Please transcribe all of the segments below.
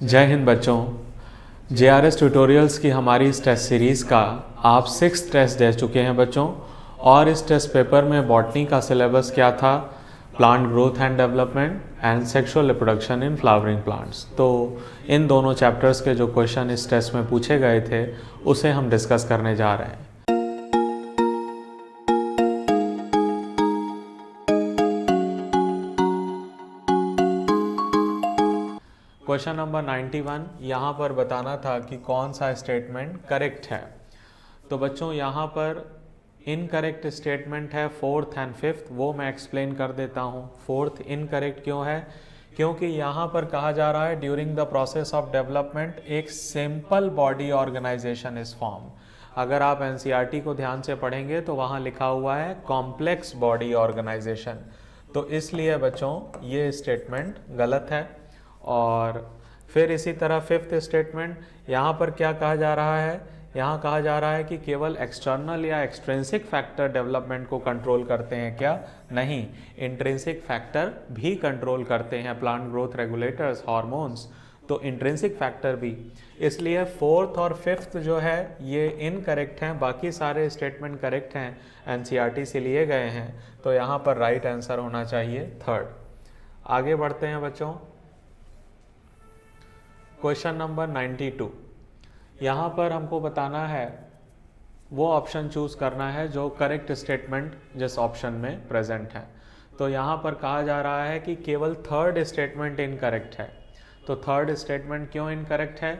जय हिंद बच्चों। JRS tutorials की हमारी इस टेस्ट सीरीज़ का आप 6th टेस्ट दे चुके हैं बच्चों। और इस टेस्ट पेपर में बॉटनी का सिलेबस क्या था, plant growth and development and sexual reproduction in flowering plants. तो इन दोनों चैप्टर्स के जो क्वेश्चन इस टेस्ट में पूछे गए थे उसे हम डिस्कस करने जा रहे हैं। क्वेश्चन नंबर 91 यहाँ पर बताना था कि कौन सा स्टेटमेंट करेक्ट है। तो बच्चों यहाँ पर इनकरेक्ट स्टेटमेंट है 4th एंड 5th, वो मैं एक्सप्लेन कर देता हूँ। 4th इनकरेक्ट क्यों है? क्योंकि यहाँ पर कहा जा रहा है during the process of development एक simple body organization is form. अगर आप NCERT को ध्यान से पढ़ेंगे तो वहाँ लिखा हुआ है कॉम्प्लेक्स बॉडी ऑर्गेनाइजेशन। तो इसलिए बच्चों ये स्टेटमेंट गलत है। और फिर इसी तरह 5th स्टेटमेंट, यहाँ पर क्या कहा जा रहा है? यहाँ कहा जा रहा है कि केवल एक्सटर्नल या एक्सट्रिंसिक फैक्टर डेवलपमेंट को कंट्रोल करते हैं क्या? नहीं, इंट्रिंसिक फैक्टर भी कंट्रोल करते हैं, प्लांट ग्रोथ रेगुलेटर्स, हार्मोन्स, तो इंट्रिंसिक फैक्टर भी। इसलिए 4th और 5th जो है ये इनकरेक्ट हैं, बाकी सारे स्टेटमेंट करेक्ट हैं, NCERT से लिए गए हैं। तो यहाँ पर राइट आंसर होना चाहिए 3rd। आगे बढ़ते हैं बच्चों। क्वेश्चन नंबर 92, यहाँ पर हमको बताना है, वो ऑप्शन चूज करना है जो करेक्ट स्टेटमेंट जिस ऑप्शन में प्रेजेंट है। तो यहाँ पर कहा जा रहा है कि केवल 3rd स्टेटमेंट इनकरेक्ट है। तो 3rd स्टेटमेंट क्यों इनकरेक्ट है?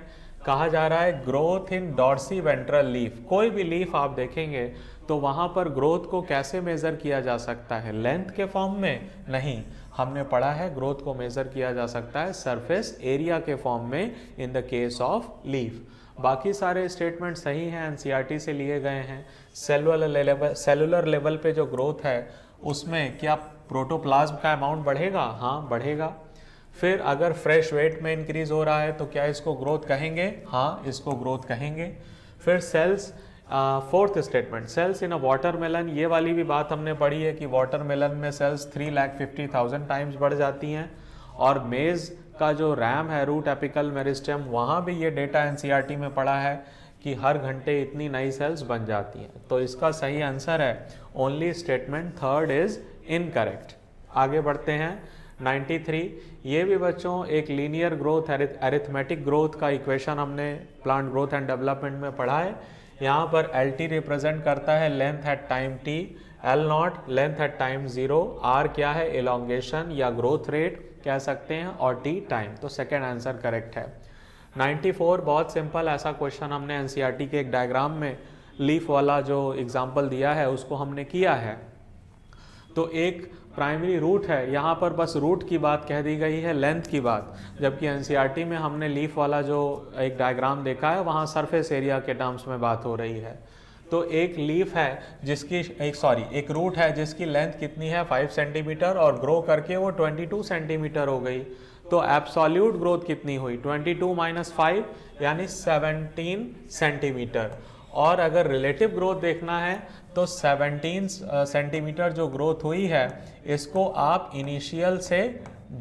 कहा जा रहा है growth in dorsiventral leaf. कोई भी लीफ आप देखेंगे तो वहाँ पर ग्रोथ को कैसे मेज़र किया जा सकता है? लेंथ के फॉर्म में? नहीं, हमने पढ़ा है ग्रोथ को मेज़र किया जा सकता है सरफेस एरिया के फॉर्म में in the case of leaf. बाकी सारे स्टेटमेंट सही हैं, NCERT से लिए गए हैं। सेलुलर लेवल पे जो ग्रोथ है उसमें क्या प्रोटोप्लाज्म का अमाउंट बढ़ेगा? हाँ, बढ़ेगा। फिर अगर फ्रेश वेट में इंक्रीज हो रहा है तो क्या इसको ग्रोथ कहेंगे? हाँ, इसको ग्रोथ कहेंगे। फिर cells, 4th statement, cells in a watermelon, ये वाली भी बात हमने पढ़ी है कि वाटरमेलन में सेल्स 3,50,000 टाइम्स बढ़ जाती हैं। और मेज का जो रैम है, रूट एपिकल मेरिस्टेम, वहाँ भी ये डेटा NCERT में पढ़ा है कि हर घंटे इतनी नई सेल्स बन जाती हैं। तो इसका सही आंसर है only statement 3rd is incorrect. आगे बढ़ते हैं 93, ये भी बच्चों एक लीनियर ग्रोथ अरिथमेटिक ग्रोथ का इक्वेशन हमने प्लांट ग्रोथ एंड डेवलपमेंट में पढ़ा है। यहाँ पर LT रिप्रेजेंट करता है length at time T, L0 length at time 0, R क्या है? एलोंगेशन या ग्रोथ रेट कह सकते हैं, और T टाइम। तो सेकेंड आंसर करेक्ट है। 94 बहुत सिंपल, ऐसा क्वेश्चन हमने NCERT के एक डायग्राम में लीफ वाला जो एग्जाम्पल दिया है उसको हमने किया है। तो एक प्राइमरी रूट है, यहाँ पर बस रूट की बात कह दी गई है, लेंथ की बात, जबकि NCERT में हमने लीफ वाला जो एक डायग्राम देखा है वहाँ सरफेस एरिया के टर्म्स में बात हो रही है। तो एक लीफ है जिसकी एक रूट है जिसकी लेंथ कितनी है? 5 सेंटीमीटर, और ग्रो करके वो 22 सेंटीमीटर हो गई। तो एब्सोल्यूट ग्रोथ कितनी हुई? 22 माइनस 5 यानी 17 सेंटीमीटर। और अगर रिलेटिव ग्रोथ देखना है तो 17 सेंटीमीटर जो ग्रोथ हुई है इसको आप इनिशियल से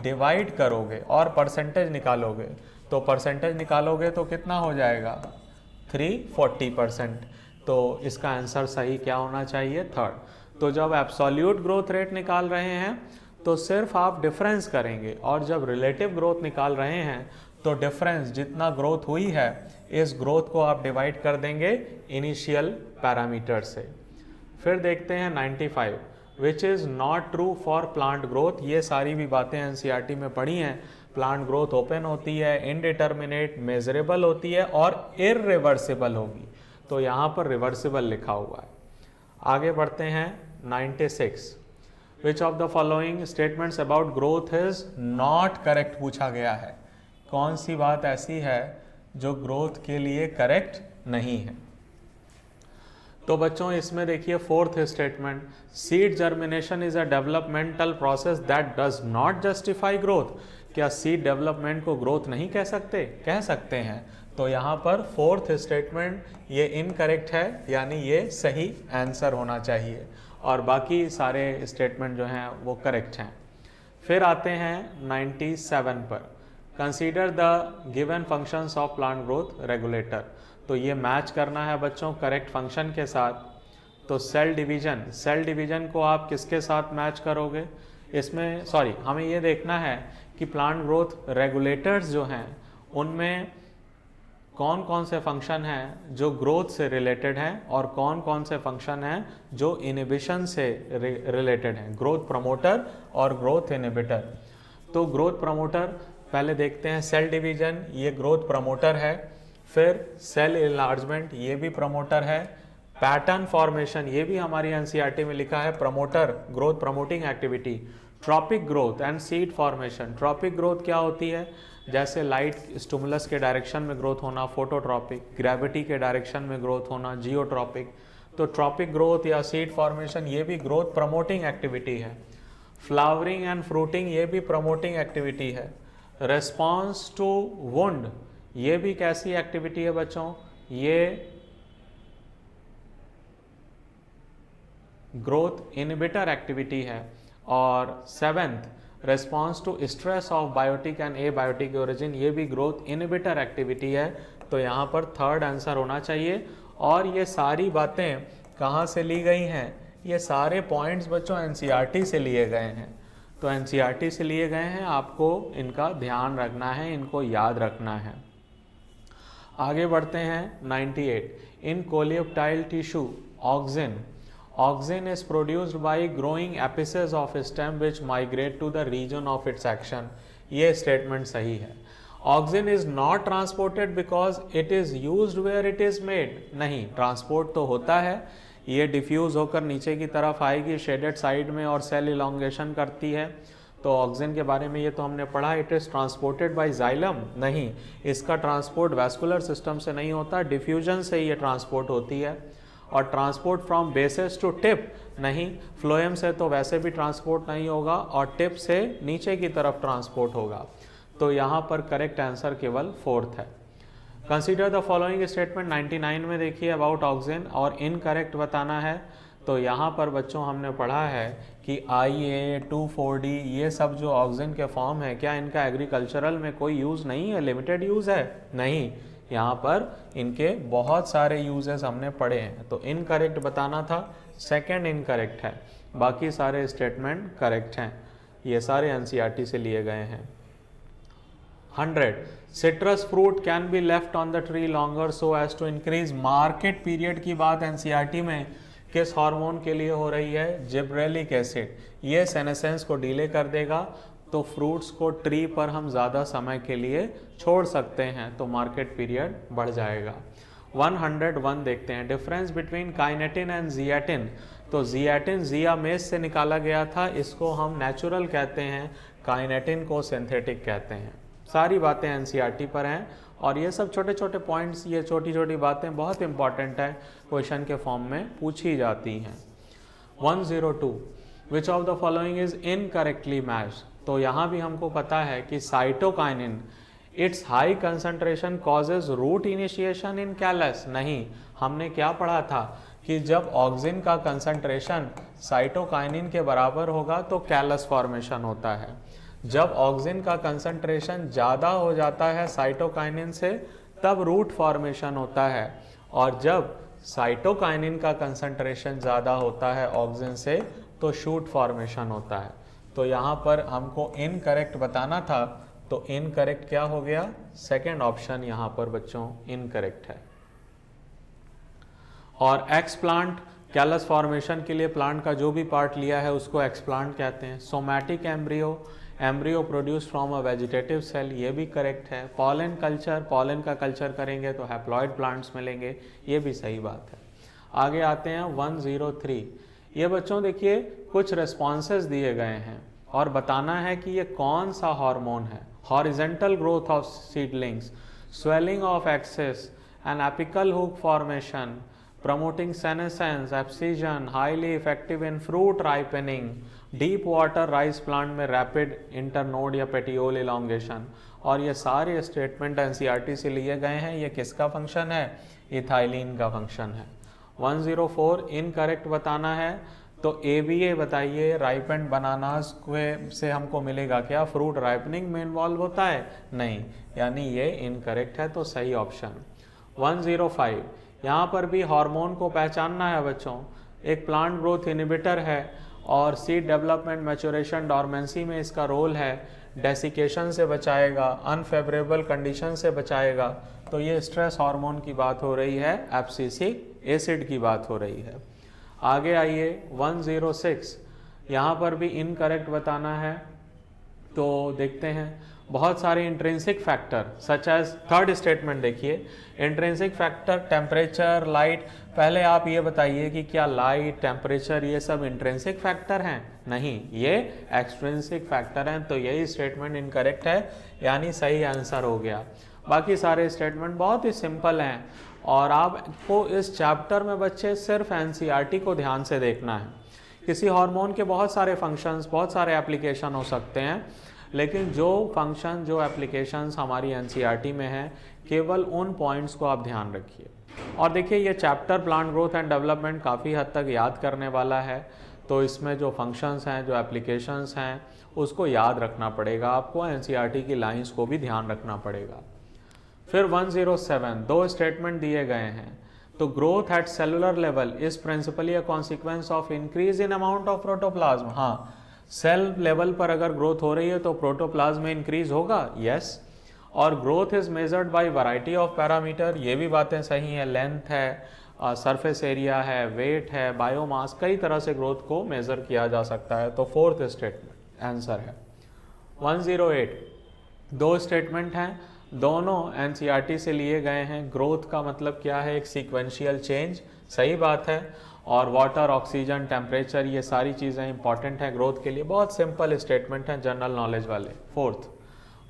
डिवाइड करोगे और परसेंटेज निकालोगे। तो परसेंटेज निकालोगे तो कितना हो जाएगा? 340%। तो इसका आंसर सही क्या होना चाहिए? 3rd। तो जब एब्सोल्यूट ग्रोथ रेट निकाल रहे हैं तो सिर्फ आप डिफरेंस करेंगे, और जब रिलेटिव ग्रोथ निकाल रहे हैं तो डिफरेंस जितना ग्रोथ हुई है इस ग्रोथ को आप डिवाइड कर देंगे इनिशियल पैरामीटर से। फिर देखते हैं 95, which is not true for plant growth. ये सारी भी बातें NCERT में पढ़ी हैं। प्लांट ग्रोथ ओपन होती है, इनडिटर्मिनेट, मेजरेबल होती है और इरिवर्सिबल होगी। तो यहाँ पर रिवर्सिबल लिखा हुआ है। आगे बढ़ते हैं 96, विच of the following statements about growth is not correct पूछा गया है। कौन सी बात ऐसी है जो ग्रोथ के लिए करेक्ट नहीं है? तो बच्चों इसमें देखिए 4th statement, seed germination is a developmental process that does not justify growth. क्या सीड डेवलपमेंट को ग्रोथ नहीं कह सकते? कह सकते हैं। तो यहाँ पर 4th स्टेटमेंट ये इनकरेक्ट है, यानी ये सही आंसर होना चाहिए, और बाकी सारे स्टेटमेंट जो हैं वो करेक्ट हैं। फिर आते हैं 97 पर। Consider the given functions of plant growth regulator. तो ये मैच करना है बच्चों करेक्ट फंक्शन के साथ। तो सेल डिवीजन को आप किसके साथ मैच करोगे, इसमें हमें ये देखना है कि प्लांट ग्रोथ रेगुलेटर्स जो हैं उनमें कौन कौन से फंक्शन हैं जो ग्रोथ से रिलेटेड हैं और कौन कौन से फंक्शन हैं जो इनहिबिशन से रिलेटेड हैं, ग्रोथ प्रमोटर और ग्रोथ इनहिबिटर। तो ग्रोथ प्रमोटर पहले देखते हैं, सेल डिवीजन ये ग्रोथ प्रमोटर है, फिर सेल इनलार्जमेंट ये भी प्रमोटर है, पैटर्न फॉर्मेशन ये भी हमारी एनसीईआरटी में लिखा है promoter, growth promoting activity, tropic growth and seed formation. Tropic growth क्या होती है, जैसे लाइट स्टिमुलस के डायरेक्शन में ग्रोथ होना फोटोट्रॉपिक, ग्रेविटी के डायरेक्शन में ग्रोथ होना जियोट्रॉपिक। तो ट्रॉपिक ग्रोथ या सीड फॉर्मेशन ये भी ग्रोथ प्रमोटिंग एक्टिविटी है। फ्लावरिंग एंड फ्रूटिंग ये भी प्रमोटिंग एक्टिविटी है। रेस्पॉन्स टू वुंड ये भी कैसी एक्टिविटी है बच्चों, ये ग्रोथ इनहिबिटर एक्टिविटी है। और seventh, response to stress of biotic and abiotic origin ये भी ग्रोथ इनहिबिटर एक्टिविटी है। तो यहाँ पर थर्ड आंसर होना चाहिए। और ये सारी बातें कहाँ से ली गई हैं, ये सारे पॉइंट्स बच्चों एनसीईआरटी से लिए गए हैं। तो एनसीईआरटी से लिए गए हैं, आपको इनका ध्यान रखना है, इनको याद रखना है। आगे बढ़ते हैं 98। In coleoptile tissue auxin is produced by growing apices of stem which migrate to the region of its action। ये स्टेटमेंट सही है। Auxin is not transported because it is used where it is made. नहीं, transport तो होता है, ये diffuse होकर नीचे की तरफ आएगी शेडेड साइड में और सेल इलोंगेशन करती है। तो ऑक्सिन के बारे में ये तो हमने पढ़ा, it is transported by xylem. नहीं, इसका ट्रांसपोर्ट वैस्कुलर सिस्टम से नहीं होता, डिफ्यूजन से ये ट्रांसपोर्ट होती है। और transport from basis to tip नहीं, फ्लोएम से तो वैसे भी ट्रांसपोर्ट नहीं होगा और टिप से नीचे की तरफ ट्रांसपोर्ट होगा। तो यहाँ पर करेक्ट आंसर केवल फोर्थ है। कंसीडर द फॉलोइंग स्टेटमेंट 99 में देखिए अबाउट ऑक्सिन, और इनकरेक्ट बताना है। तो यहाँ पर बच्चों हमने पढ़ा है कि IA 2,4-D ये सब जो ऑक्सिन के फॉर्म है, क्या इनका एग्रीकल्चरल में कोई यूज़ नहीं है, लिमिटेड यूज़ है? नहीं, यहाँ पर इनके बहुत सारे यूजेस हमने पढ़े हैं। तो इनकरेक्ट बताना था, सेकंड इनकरेक्ट है, बाकी सारे स्टेटमेंट करेक्ट हैं। ये सारे एनसीईआरटी से लिए गए हैं। 100 citrus fruit can be left on the tree longer so as to increase market period की बात एनसीईआरटी में किस हार्मोन के लिए हो रही है? Gibberellic acid. ये सेनेसेंस को डिले कर देगा, तो फ्रूट्स को ट्री पर हम ज़्यादा समय के लिए छोड़ सकते हैं, तो मार्केट पीरियड बढ़ जाएगा। 101 देखते हैं, difference between kinetin and zeatin. तो जियाटिन जियामेस से निकाला गया था, इसको हम नेचुरल कहते हैं, काइनेटिन को सिंथेटिक कहते हैं। सारी बातें एनसीईआरटी पर हैं और ये सब छोटे छोटे पॉइंट्स, ये छोटी छोटी बातें बहुत इंपॉर्टेंट है, क्वेश्चन के फॉर्म में पूछी जाती हैं। 102 which of the following is incorrectly matched. तो यहाँ भी हमको पता है कि cytokinin its high concentration causes root initiation in callus. नहीं, हमने क्या पढ़ा था कि जब ऑक्सिन का कंसंट्रेशन साइटोकाइनिन के बराबर होगा तो कैलस फॉर्मेशन होता है। जब ऑक्सिन का कंसंट्रेशन ज़्यादा हो जाता है साइटोकाइनिन से, तब रूट फॉर्मेशन होता है। और जब साइटोकाइनिन का कंसंट्रेशन ज़्यादा होता है ऑक्सिन से, तो शूट फॉर्मेशन होता है। तो यहाँ पर हमको इनकरेक्ट बताना था, तो इनकरेक्ट क्या हो गया? सेकंड ऑप्शन यहाँ पर बच्चों इनकरेक्ट है। और एक्सप्लांट कैलस फॉर्मेशन के लिए प्लांट का जो भी पार्ट लिया है उसको एक्सप्लांट कहते हैं। Somatic embryo produce from a vegetative cell, ये भी करेक्ट है। पॉलन का कल्चर करेंगे तो हैप्लॉइड प्लांट्स मिलेंगे, ये भी सही बात है। आगे आते हैं 103। ये बच्चों देखिए कुछ रेस्पॉन्सेज दिए गए हैं और बताना है कि ये कौन सा हार्मोन है। Horizontal growth of seedlings, swelling of axis and apical hook formation, promoting senescence, abscission, highly effective in fruit ripening, deep water rice plant में rapid internode या petiole elongation। और ये सारे स्टेटमेंट एनसीईआरटी से लिए गए हैं। ये किसका फंक्शन है? इथाइलिन का फंक्शन है। 104 इनकरेक्ट बताना है। तो ABA बताइए, राइपेंड बनानास से हमको मिलेगा क्या? फ्रूट राइपनिंग में इन्वॉल्व होता है? नहीं, यानी ये इनकरेक्ट है। तो सही ऑप्शन 105। यहाँ पर भी हार्मोन को पहचानना है बच्चों। एक प्लांट ग्रोथ इनिबिटर है और सीड डेवलपमेंट, मैच्योरेशन, डॉर्मेंसी में इसका रोल है। डेसिकेशन से बचाएगा, अनफेवरेबल कंडीशन से बचाएगा। तो ये स्ट्रेस हार्मोन की बात हो रही है, एब्सिसिक एसिड की बात हो रही है। आगे आइए 106। यहाँ पर भी इनकरेक्ट बताना है। तो देखते हैं, बहुत सारे intrinsic factor such as third statement देखिए, इंट्रिंसिक फैक्टर टेम्परेचर, लाइट। पहले आप ये बताइए कि क्या लाइट, टेम्परेचर ये सब इंट्रिंसिक फैक्टर हैं? नहीं, ये एक्सट्रिंसिक फैक्टर हैं। तो यही स्टेटमेंट इनकरेक्ट है, यानी सही आंसर हो गया। बाकी सारे स्टेटमेंट बहुत ही सिंपल हैं और आपको इस चैप्टर में बच्चे सिर्फ एनसीईआरटी को ध्यान से देखना है। किसी हार्मोन के बहुत सारे फंक्शंस, बहुत सारे एप्लीकेशन हो सकते हैं, लेकिन जो फंक्शन, जो एप्लीकेशंस हमारी एनसीईआरटी में है, केवल उन पॉइंट्स को आप ध्यान रखिए। और देखिए, ये chapter plant growth and development काफ़ी हद तक याद करने वाला है। तो इसमें जो फंक्शंस हैं, जो एप्लीकेशंस हैं, उसको याद रखना पड़ेगा आपको। एनसीईआरटी की लाइंस को भी ध्यान रखना पड़ेगा। फिर 107, दो स्टेटमेंट दिए गए हैं। तो growth at cellular level is principally a consequence of increase in amount of protoplasm. हाँ, सेल लेवल पर अगर ग्रोथ हो रही है तो प्रोटोप्लाज्म में इंक्रीज होगा, यस। और growth is measured by variety of parameter, ये भी बातें सही हैं। लेंथ है, सरफेस एरिया है, वेट है, बायोमास, कई तरह से ग्रोथ को मेजर किया जा सकता है। तो फोर्थ स्टेटमेंट आंसर है। 108, दो स्टेटमेंट हैं, दोनों एनसीईआरटी से लिए गए हैं। ग्रोथ का मतलब क्या है? एक सीक्वेंशियल चेंज, सही बात है। और वाटर, ऑक्सीजन, टेम्परेचर, ये सारी चीज़ें इंपॉर्टेंट हैं ग्रोथ के लिए। बहुत सिंपल स्टेटमेंट हैं, जनरल नॉलेज वाले। फोर्थ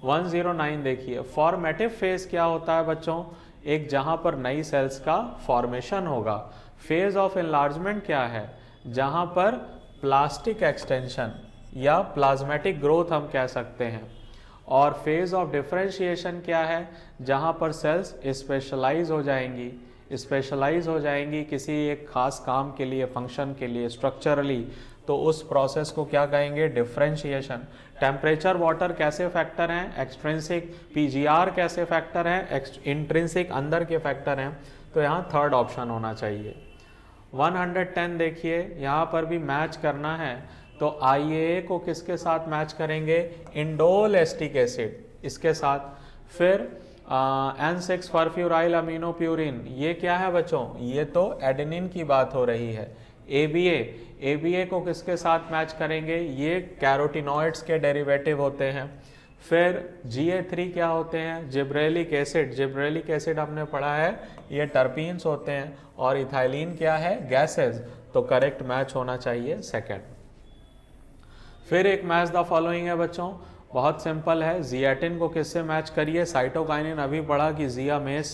109 देखिए, फॉर्मेटिव फेज क्या होता है बच्चों? एक जहाँ पर नई सेल्स का फॉर्मेशन होगा। फेज ऑफ एनलार्जमेंट क्या है? जहाँ पर प्लास्टिक एक्सटेंशन या प्लाज्मेटिक ग्रोथ हम कह सकते हैं। और फेज ऑफ डिफरेंशिएशन क्या है? जहाँ पर सेल्स स्पेशलाइज हो जाएंगी, स्पेशलाइज हो जाएंगी किसी एक खास काम के लिए, फंक्शन के लिए, स्ट्रक्चरली। तो उस प्रोसेस को क्या कहेंगे? डिफरेंशिएशन। टेम्परेचर, वाटर कैसे फैक्टर हैं? एक्सट्रिंसिक। पीजीआर कैसे फैक्टर हैं? इंट्रिंसिक, अंदर के फैक्टर हैं। तो यहाँ थर्ड ऑप्शन होना चाहिए। 110 देखिए, यहाँ पर भी मैच करना है। तो IAA को किसके साथ मैच करेंगे? इंडोल एस्टिक एसिड, इसके साथ। फिर N6 परफ्यूराइल अमीनोप्यूरिन, ये क्या है बच्चों? ये तो एडेनिन की बात हो रही है। ABA को किसके साथ मैच करेंगे? ये कैरोटिनॉइड्स के डेरिवेटिव होते हैं। फिर GA3 क्या होते हैं? Gibberellic acid. जिब्रेलिक एसिड हमने पढ़ा है, ये टर्पीन्स होते हैं। और इथाइलिन क्या है? गैसेज। तो करेक्ट मैच होना चाहिए सेकेंड। फिर एक मैच द फॉलोइंग है बच्चों, बहुत सिंपल है। जियाटिन को किससे मैच करिए? साइटोकाइनिन। अभी पढ़ा कि जिया मेज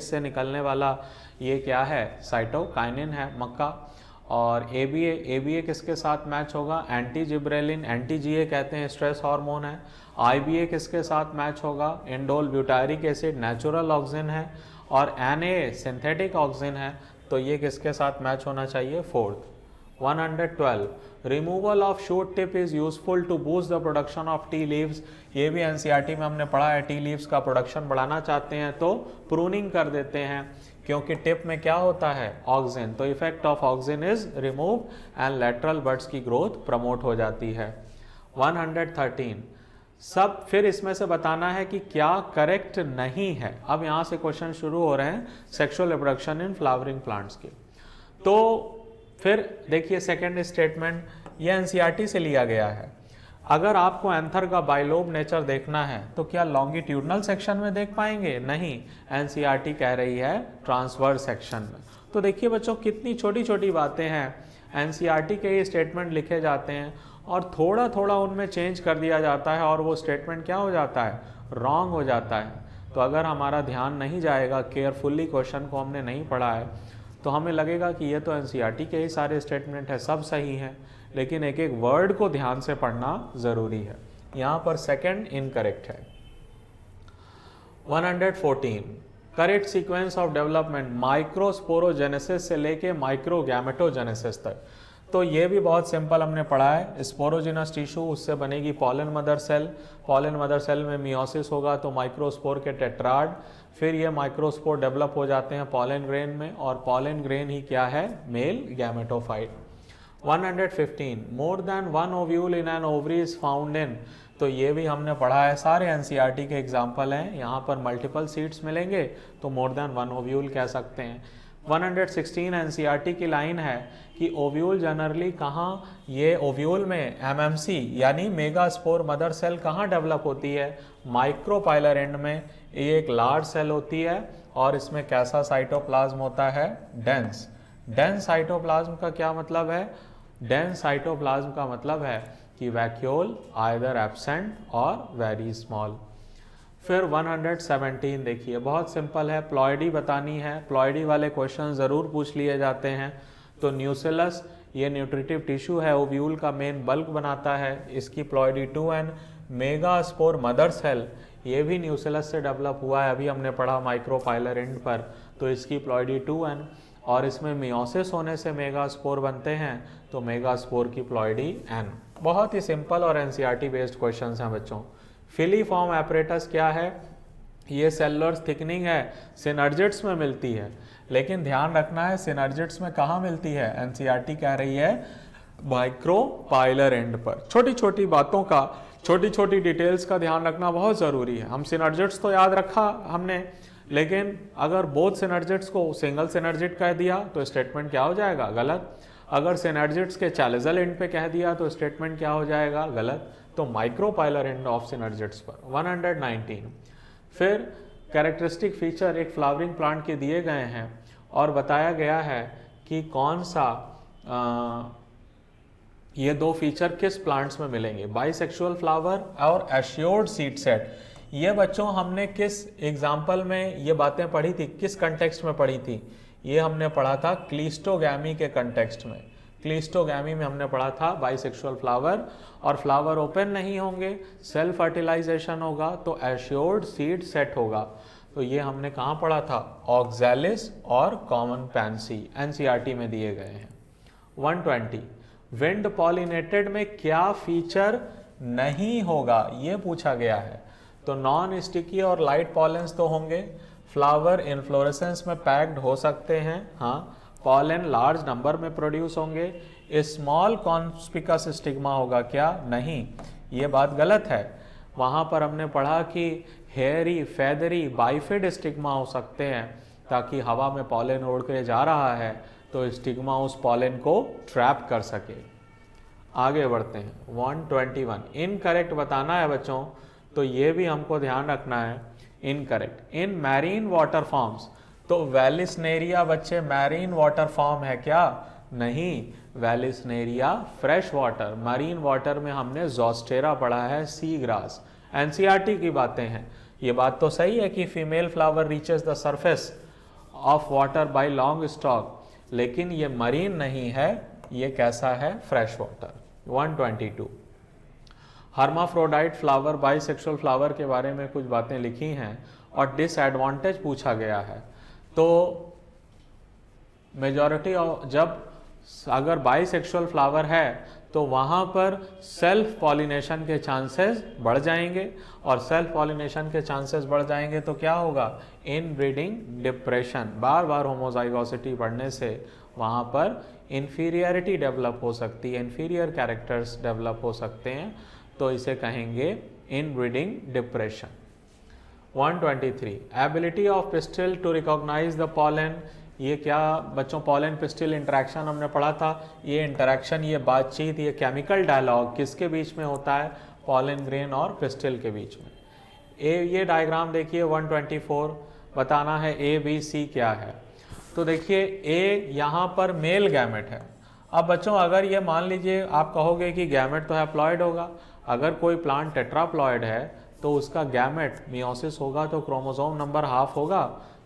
से निकलने वाला ये क्या है? साइटोकाइनिन है, मक्का। और ABA किसके साथ मैच होगा? एंटी जिब्रेलिन, एंटी GA कहते हैं, स्ट्रेस हार्मोन है। IBA किसके साथ मैच होगा? Indole butyric acid, natural auxin है। और NA सिंथेटिक ऑक्सिन है। तो ये किसके साथ मैच होना चाहिए? Fourth. 112, removal of shoot tip is useful to boost the production of tea leaves. ये भी एनसीईआरटी में हमने पढ़ा है। टी लीव्स का प्रोडक्शन बढ़ाना चाहते हैं तो प्रूनिंग कर देते हैं, क्योंकि टिप में क्या होता है? ऑक्सिन। तो effect of auxin is remove and lateral buds की ग्रोथ प्रमोट हो जाती है। 113, सब फिर इसमें से बताना है कि क्या करेक्ट नहीं है। अब यहाँ से क्वेश्चन शुरू हो रहे हैं sexual reproduction in flowering plants के। तो फिर देखिए सेकेंड स्टेटमेंट, ये एनसीईआरटी से लिया गया है। अगर आपको एंथर का बाइलोब नेचर देखना है तो क्या लॉन्गिट्यूडनल सेक्शन में देख पाएंगे? नहीं, एनसीईआरटी कह रही है ट्रांसवर्स सेक्शन में। तो देखिए बच्चों, कितनी छोटी छोटी बातें हैं। एनसीईआरटी के ये स्टेटमेंट लिखे जाते हैं और थोड़ा थोड़ा उनमें चेंज कर दिया जाता है और वो स्टेटमेंट क्या हो जाता है? रॉन्ग हो जाता है। तो अगर हमारा ध्यान नहीं जाएगा, केयरफुल्ली क्वेश्चन को हमने नहीं पढ़ा है, तो हमें लगेगा कि ये तो एनसीईआरटी के ही सारे स्टेटमेंट है, सब सही हैं। लेकिन एक एक वर्ड को ध्यान से पढ़ना ज़रूरी है। यहाँ पर सेकंड इनकरेक्ट है। 114, correct sequence of development microsporogenesis से लेके माइक्रोगैमेटोजेनेसिस तक। तो ये भी बहुत सिंपल हमने पढ़ा है। स्पोरोजिनस टिश्यू, उससे बनेगी pollen mother cell, pollen mother cell में मियोसिस होगा तो माइक्रोस्पोर के टेट्राड, फिर ये माइक्रोस्पोर डेवलप हो जाते हैं पॉलन ग्रेन में, और पॉलन ग्रेन ही क्या है, male gametophyte. 115 more than one ovule in an ovary is found in, तो ये भी हमने पढ़ा है, सारे एनसीईआरटी के एग्जाम्पल हैं। यहाँ पर मल्टीपल सीड्स मिलेंगे तो मोर देन वन ओव्यूल कह सकते हैं। 116 एनसीईआरटी की लाइन है कि ओव्यूल जनरली कहाँ, ये ओव्यूल में एमएमसी यानी मेगास्पोर मदर सेल कहाँ डेवलप होती है, माइक्रोपाइलर एंड में। ये एक लार्ज सेल होती है और इसमें कैसा साइटोप्लाज्म होता है, डेंस। डेंस साइटोप्लाज्म का क्या मतलब है, डेंस साइटोप्लाज्म का मतलब है कि वैक्यूल आइदर एब्सेंट और वेरी स्मॉल। फिर 117 देखिए, बहुत सिंपल है, प्लॉइडी बतानी है। प्लॉइडी वाले क्वेश्चन ज़रूर पूछ लिए जाते हैं। तो न्यूसिलस, ये न्यूट्रिटिव टिश्यू है, ओव्यूल का मेन बल्क बनाता है, इसकी ploidy 2n। Megaspore mother cell, ये भी न्यूसिलस से डेवलप हुआ है, अभी हमने पढ़ा माइक्रोपाइलर एंड पर, तो इसकी प्लॉइडी 2n, और इसमें मियोसिस होने से मेगास्पोर बनते हैं, तो मेगास्पोर की प्लॉइडी n। बहुत ही सिंपल और एनसीईआरटी बेस्ड क्वेश्चंस हैं बच्चों। फिलीफॉर्म एपरेटस क्या है, ये सेलुलर थिकनिंग है, सिनर्जिड्स में मिलती है, लेकिन ध्यान रखना है सिनर्जिड्स में कहाँ मिलती है, एनसीईआरटी कह रही है माइक्रोपाइलर एंड पर। छोटी छोटी बातों का, छोटी छोटी डिटेल्स का ध्यान रखना बहुत ज़रूरी है। हम सिनर्जिड्स तो याद रखा हमने, लेकिन अगर बोथ सिनर्जिड्स को सिंगल सिनर्जिड कह दिया तो स्टेटमेंट क्या हो जाएगा, गलत। अगर सिनर्जिड्स के चैलेजल एंड पे कह दिया तो स्टेटमेंट क्या हो जाएगा, गलत। तो माइक्रोपाइलर एंड ऑफ सिनर्जिड्स पर। 119 फिर कैरेक्टरिस्टिक फीचर एक फ्लावरिंग प्लांट के दिए गए हैं और बताया गया है कि कौन सा ये दो फीचर किस प्लांट्स में मिलेंगे, बाइसेक्सुअल फ्लावर और एश्योर्ड सीड सेट। ये बच्चों हमने किस एग्जाम्पल में ये बातें पढ़ी थी, किस कंटेक्स्ट में पढ़ी थी, ये हमने पढ़ा था क्लिस्टोगैमी के कंटेक्स्ट में। क्लिस्टोगैमी में हमने पढ़ा था बाइसेक्सुअल फ्लावर, और फ्लावर ओपन नहीं होंगे, सेल्फ फर्टिलाइजेशन होगा तो एश्योर्ड सीड सेट होगा। तो ये हमने कहाँ पढ़ा था, ऑक्सैलिस और कॉमन पैंसी, एनसीईआरटी में दिए गए हैं। 120 विंड पॉलिनेटेड में क्या फीचर नहीं होगा, ये पूछा गया है। तो नॉन स्टिकी और लाइट पॉलेंस तो होंगे, फ्लावर इन्फ्लोरेसेंस में पैक्ड हो सकते हैं, हाँ, पॉलन लार्ज नंबर में प्रोड्यूस होंगे, स्मॉल कॉन्स्पिकस स्टिग्मा होगा क्या, नहीं, ये बात गलत है। वहाँ पर हमने पढ़ा कि हेयरी, फेदरी, बाइफिड स्टिग्मा हो सकते हैं, ताकि हवा में पॉलन उड़ के जा रहा है तो स्टिग्मा उस पॉलन को ट्रैप कर सके। आगे बढ़ते हैं 121 इनकरेक्ट बताना है बच्चों, तो ये भी हमको ध्यान रखना है। इनकरेक्ट इन मैरीन वाटर फॉर्म्स, तो वेलिसनेरिया बच्चे मैरीन वाटर फॉर्म है क्या, नहीं, Vallisneria fresh water, marine water में हमने जोस्टेरा पढ़ा है, सी ग्रास, एनसीईआरटी की बातें हैं। ये बात तो सही है कि female flower reaches the surface of water bye long stock, लेकिन ये मरीन नहीं है, ये कैसा है, fresh water. 122 hermaphrodite flower, bisexual flower के बारे में कुछ बातें लिखी हैं और डिसएडवांटेज पूछा गया है। तो मेजॉरिटी जब अगर बाइसेक्सुअल फ्लावर है तो वहाँ पर सेल्फ पॉलिनेशन के चांसेस बढ़ जाएंगे, और सेल्फ पॉलिनेशन के चांसेस बढ़ जाएंगे तो क्या होगा, इनब्रीडिंग डिप्रेशन, बार बार होमोजाइगोसिटी बढ़ने से वहाँ पर इन्फीरियरिटी डेवलप हो सकती है, इन्फीरियर कैरेक्टर्स डेवलप हो सकते हैं, तो इसे कहेंगे inbreeding depression. 123 ability of pistil to recognise the pollen, ये क्या बच्चों, पॉलन पिस्टिल इंटरेक्शन हमने पढ़ा था। ये इंटरेक्शन, ये बातचीत, ये केमिकल डायलॉग किसके बीच में होता है, पॉलन ग्रेन और पिस्टिल के बीच में। ये डायग्राम देखिए 124, बताना है ए बी सी क्या है। तो देखिए ए यहाँ पर मेल गैमेट है। अब बच्चों अगर ये मान लीजिए आप कहोगे कि गैमेट तो हैप्लॉइड होगा, अगर कोई प्लांट टेट्राप्लॉइड है तो उसका गैमेट मियोसिस होगा तो क्रोमोसोम नंबर हाफ होगा,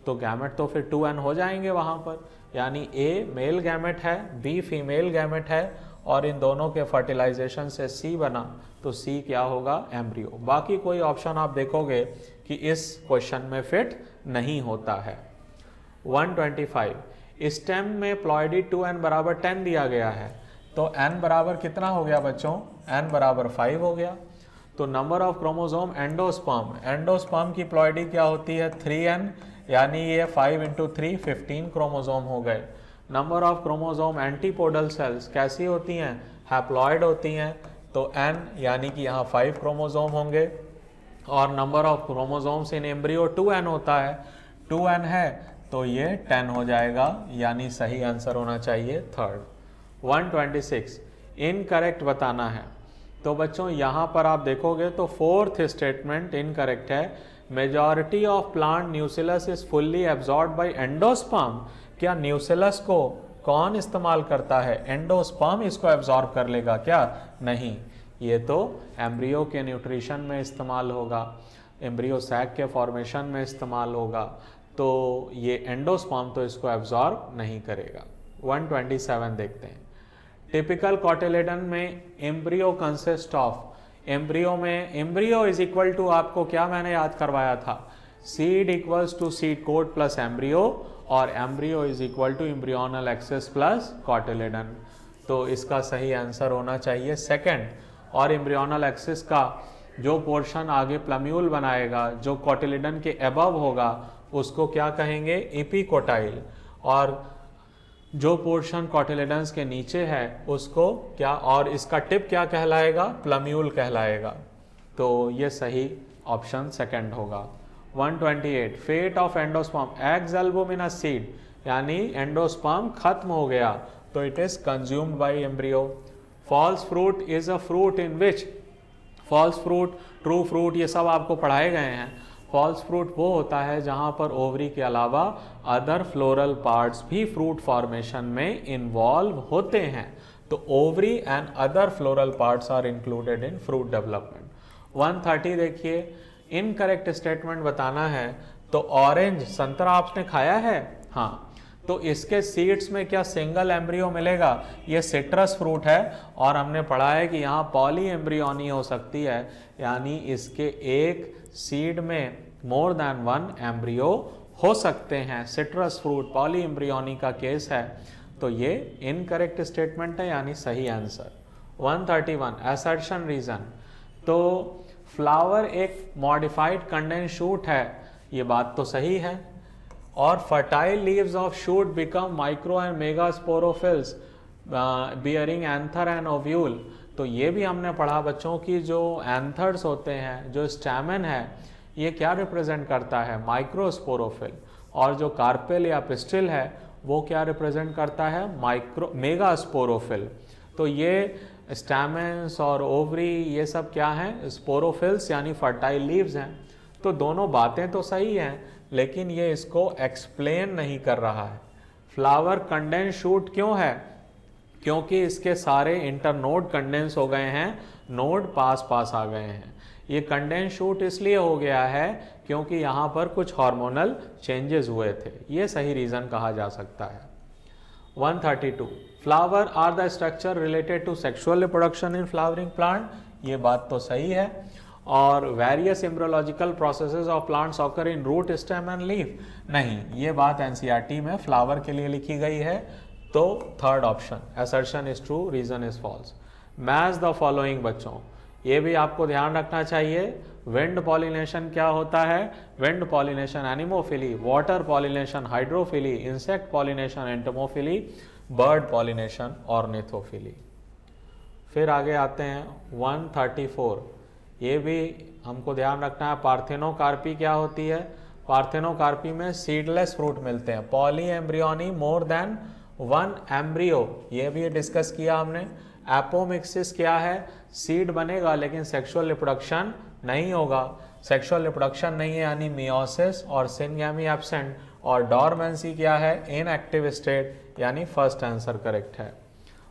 तो गैमेट तो फिर 2n हो जाएंगे वहाँ पर, यानी ए मेल गैमेट है, बी फीमेल गैमेट है, और इन दोनों के फर्टिलाइजेशन से सी बना, तो सी क्या होगा, एम्ब्रियो। बाकी कोई ऑप्शन आप देखोगे कि इस क्वेश्चन में फिट नहीं होता है। 125 स्टेम में प्लॉइडी 2n बराबर 10 दिया गया है, तो n बराबर कितना हो गया बच्चों, n बराबर 5 हो गया। तो नंबर ऑफ क्रोमोसोम एंडोस्पर्म की प्लॉइडी क्या होती है 3n, यानी ये 5 इंटू 3 15 क्रोमोसोम हो गए। Number of chromosome antipodal cells कैसी होती हैं, हैप्लॉइड होती हैं, तो n यानी कि यहाँ 5 क्रोमोसोम होंगे। और number of chromosomes in embryo 2n होता है, 2n है तो ये 10 हो जाएगा, यानी सही आंसर होना चाहिए थर्ड। 126 इनकरेक्ट बताना है। तो बच्चों यहाँ पर आप देखोगे तो फोर्थ स्टेटमेंट इनकरेक्ट है। Majority of plant न्यूसिलस is fully absorb by endosperm. क्या न्यूसिलस को कौन इस्तेमाल करता है, एंडोस्पर्म इसको एब्जॉर्ब कर लेगा क्या, नहीं, ये तो एम्ब्रियो के न्यूट्रिशन में इस्तेमाल होगा, एम्ब्रियो सैक के फॉर्मेशन में इस्तेमाल होगा, तो ये एंडोस्पर्म तो इसको एब्जॉर्ब नहीं करेगा। 127 देखते हैं। टिपिकल कॉटिलेडन में एम्ब्रियो कंसिस्ट ऑफ, एम्ब्रियो में एम्ब्रियो इज इक्वल टू, आपको क्या मैंने याद करवाया था, seed equals to seed coat plus embryo, और embryo is equal to embryonal axis plus cotyledon. तो इसका सही आंसर होना चाहिए सेकंड। और एम्ब्रियोनल एक्सिस का जो पोर्शन आगे प्लम्यूल बनाएगा, जो कॉटिलेडन के अबव होगा, उसको क्या कहेंगे, एपिकोटाइल, और जो पोर्शन कॉटिलेडन्स के नीचे है उसको क्या, और इसका टिप क्या कहलाएगा, प्लम्यूल कहलाएगा। तो ये सही ऑप्शन सेकंड होगा। 128 fate of endosperm, exalbuminous seed, यानी एंडोस्पर्म खत्म हो गया तो it is consumed by embryo. False fruit is a fruit in which, false fruit, true fruit, ये सब आपको पढ़ाए गए हैं। फॉल्स फ्रूट वो होता है जहाँ पर ओवरी के अलावा अदर फ्लोरल पार्ट्स भी फ्रूट फॉर्मेशन में इन्वॉल्व होते हैं। तो ovary and other floral parts are included in fruit development. 130 देखिए, इनकरेक्ट स्टेटमेंट बताना है। तो ऑरेंज, संतरा आपने खाया है, हाँ, तो इसके सीड्स में क्या सिंगल एम्ब्रियो मिलेगा, ये सिट्रस फ्रूट है, और हमने पढ़ा है कि यहाँ पॉली एम्ब्रियोनी हो सकती है, यानी इसके एक सीड में मोर देन वन एम्ब्रियो हो सकते हैं। सिट्रस फ्रूट पॉली एम्ब्रियोनी का केस है, तो ये इनकरेक्ट स्टेटमेंट है, यानी सही आंसर। 131 असर्शन रीजन, तो फ्लावर एक मॉडिफाइड कंडेंस शूट है, ये बात तो सही है, और fertile leaves of shoot become micro and mega sporophylls bearing anther and ovule. तो ये भी हमने पढ़ा बच्चों की जो एंथर्स होते हैं, जो स्टैमेन है, ये क्या रिप्रेजेंट करता है, माइक्रोस्पोरोफिल, और जो कार्पेल या पिस्टिल है वो क्या रिप्रेजेंट करता है, मेगा स्पोरोफिल। तो ये स्टैमेंस और ओवरी ये सब क्या हैं, स्पोरोफिल्स यानी फर्टाइल लीव्स हैं। तो दोनों बातें तो सही हैं, लेकिन ये इसको एक्सप्लेन नहीं कर रहा है। फ्लावर कंडेंस शूट क्यों है, क्योंकि इसके सारे इंटरनोड कंडेंस हो गए हैं, नोड पास पास आ गए हैं। ये कंडेंस शूट इसलिए हो गया है क्योंकि यहाँ पर कुछ हार्मोनल चेंजेस हुए थे, ये सही रीज़न कहा जा सकता है। 132 flower are the structure related to sexual reproduction in flowering plant, ये बात तो सही है। और various embryological processes of plants occur in root, stem and leaf, नहीं, ये बात एनसीईआरटी में फ्लावर के लिए लिखी गई है, तो third option assertion is true, reason is false. Match the following बच्चों, ये भी आपको ध्यान रखना चाहिए। विंड पॉलिनेशन क्या होता है, wind pollination anemophily, water pollination hydrophily, insect pollination entomophily, bird pollination ornithophily. फिर आगे आते हैं 134, ये भी हमको ध्यान रखना है। पार्थेनोकार्पी क्या होती है, पार्थेनोकार्पी में सीडलेस फ्रूट मिलते हैं, poly embryony more than one embryo, ये भी डिस्कस किया हमने। एपोमिक्सिस क्या है, सीड बनेगा लेकिन सेक्सुअल रिप्रोडक्शन नहीं होगा, सेक्सुअल रिप्रोडक्शन नहीं है यानी मियोसिस और सिनगैमी एब्सेंट, और डॉर्मेंसी क्या है, इनएक्टिव स्टेट, यानी फर्स्ट आंसर करेक्ट है।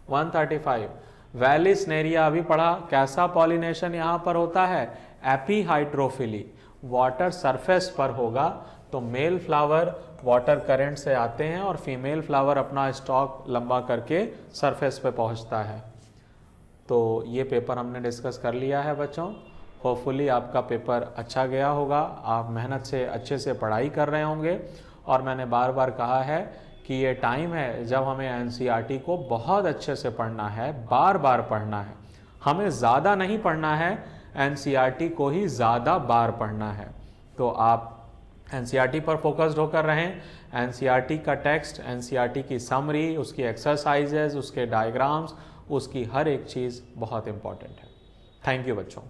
135 वैलिसनेरिया अभी पढ़ा, कैसा पॉलिनेशन यहाँ पर होता है, एपीहाइड्रोफिली, वाटर सरफेस पर होगा, तो मेल फ्लावर वाटर करंट से आते हैं और फीमेल फ्लावर अपना स्टॉक लंबा करके सरफेस पे पहुँचता है। तो ये पेपर हमने डिस्कस कर लिया है बच्चों, होपफुली आपका पेपर अच्छा गया होगा, आप मेहनत से अच्छे से पढ़ाई कर रहे होंगे। और मैंने बार बार कहा है कि ये टाइम है जब हमें एनसीईआरटी को बहुत अच्छे से पढ़ना है, बार बार पढ़ना है। हमें ज़्यादा नहीं पढ़ना है, एनसीईआरटी को ही ज़्यादा बार पढ़ना है। तो आप एनसीईआरटी पर फोकस्ड होकर रहें। एनसीईआरटी का टेक्स्ट, एनसीईआरटी की समरी, उसकी एक्सरसाइजेज, उसके डायग्राम्स, उसकी हर एक चीज़ बहुत इंपॉर्टेंट है। थैंक यू बच्चों।